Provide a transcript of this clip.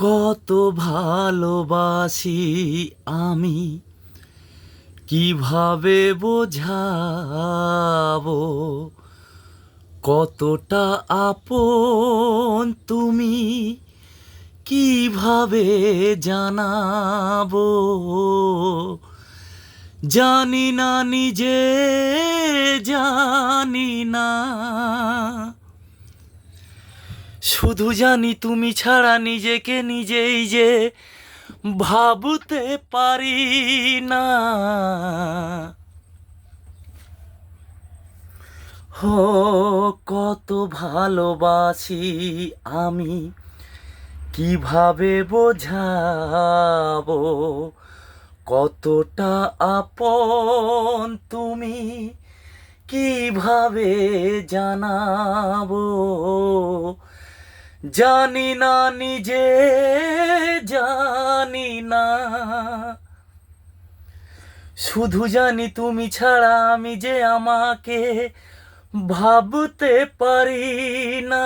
কত ভালোবাসি আমি, কিভাবে বোঝাবো? কতটা আপন তুমি, কিভাবে জানাবো? জানি না, নিজে জানি না, শুধু জানি তুমি ছাড়া নিজেকে নিজেই যে ভাবতে পারি না। হো, কত ভালোবাসি আমি, কিভাবে বোঝাবো? কতটা আপন তুমি, কিভাবে জানাবো? জানি না, নিজে জানি না, শুধু জানি তুমি ছাড়া আমি যে আমাকে ভাবতে পারি না।